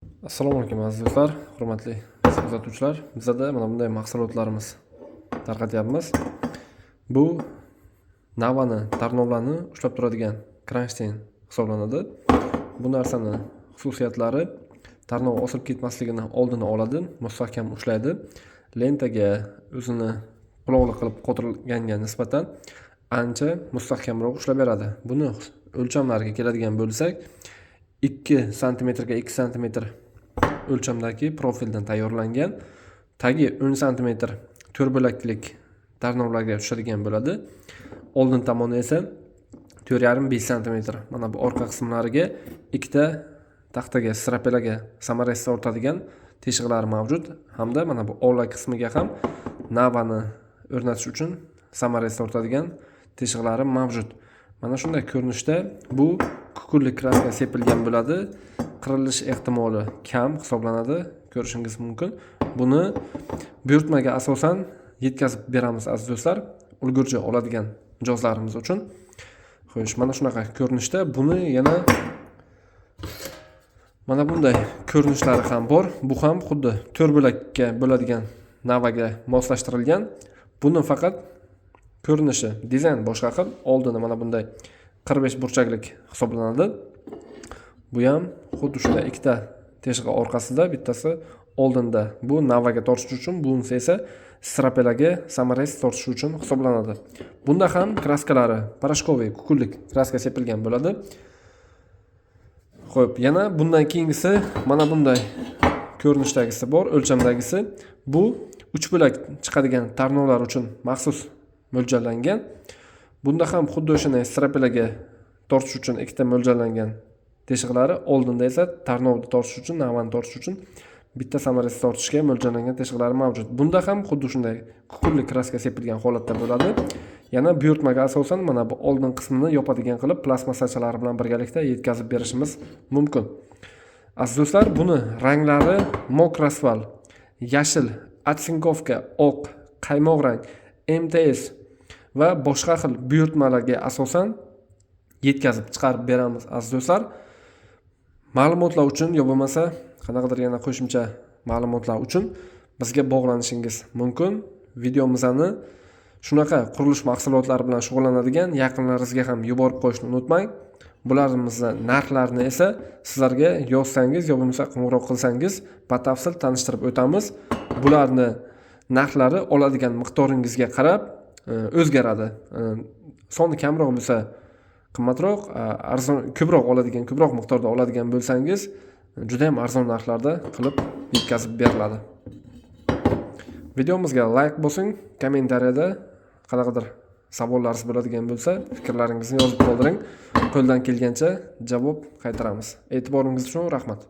Assalomu alaykum aziz do'stlar, hurmatli kuzatuvchilar. Bizda mana bunday mahsulotlarimiz tarqatyapmiz. Bu navani, tarnovlarni ushlab turadigan kronshtayn hisoblanadi. Bu narsani xususiyatlari tarnov osilib ketmasligini oldini oladi, mustahkam ushlaydi. Lentaga o'zini quloqli qilib qo'yilganga nisbatan ancha mustahkamroq ushlab beradi. Buni o'lchamlariga keladigan bo'lsak, 2 sm ga 2 sm o'lchamdagi profildan tayyorlangan, tagi 10 sm to'rtbelaklik tarnovlarga tushadigan bo'ladi. Oldin tomoni esa 4,5 sm. Mana bu orqa qismlariga ikkita taxtaga, strapelaga samarasi tortadigan teshiqlari mavjud, hamda mana bu ola qismiga ham navani o'rnatish uchun samarasi tortadigan teshiqlari mavjud. Mana shunday ko'rinishda bu kukunli kraska sepilgan bo'ladi. Qirilish ehtimoli kam hisoblanadi, ko'rishingiz mumkin. Buni buyurtmaga asosan yetkazib beramiz aziz do'stlar, ulgurji oladigan mijozlarimiz uchun. Xo'sh, mana shunaqa ko'rinishda buni yana mana bunday ko'rinishlari ham bor. Bu ham xuddi to'rtbelakka bo'ladigan navaga moslashtirilgan. Buni faqat ko'rinishi, dizayn boshqa xil. Oldini mana bunday 45 burchaklik hisoblanadi. Bu ham xuddi shunday ikkita teshig'i orqasida, bittasi oldinda. Bu navaga tortish uchun, bunisi esa strapelaga samarasi tortish uchun hisoblanadi. Bunda ham kraskalari parashkoviy kukunlik kraska sepilgan bo'ladi. Xo'p, yana bundan keyingisi mana bunday ko'rinishdagisi bor, o'lchamdagisi. Bu 3 bo'lak chiqadigan tarnovlar uchun maxsus mo'ljallangan. Bunda ham xuddi o'shanday strapelaga tortish uchun ikkita mo'ljallangan teshiqlari, oldinda esa tarnovni tortish uchun, navani tortish uchun bitta samarasi tortishga mo'ljallangan teshiqlari mavjud. Bunda ham xuddi shunday kukunli kraska sepilgan holatda bo'ladi. Yana buyurtmaga asosan mana bu oldin qismini yopadigan qilib plastmassachalar bilan birgalikda yetkazib berishimiz mumkin. Aziz do'stlar, buni ranglari mok rasval, yashil, atsinkovka, oq, qaymoq rang, MTS va boshqa xil buyurtmalarga asosan yetkazib chiqarib beramiz aziz do'stlar. Ma'lumotlar uchun yo bo'lmasa qanaqadir yana qo'shimcha ma'lumotlar uchun bizga bog'lanishingiz mumkin. Videomizni shunaqa qurilish mahsulotlari bilan shug'ullanadigan yaqinlaringizga ham yuborib qo'yishni unutmang. Bularimizni narxlarini esa sizlarga yozsangiz yo bo'lmasa qo'ng'iroq qilsangiz batafsil tanishtirib o'tamiz. Bularni narxlari oladigan miqdoringizga qarab o'zgaradi. Soni kamroq bo'lsa qimmatroq, arzon ko'proq oladigan, ko'proq miqdorda oladigan bo'lsangiz, juda ham arzon narxlarda qilib yetkazib beriladi. Videomizga like bosing, kommentariyada qanaqadir savollaringiz bo'ladigan bo'lsa, fikrlaringizni yozib qoldiring. Qo'ldan kelgancha javob qaytaramiz. E'tiboringiz uchun rahmat.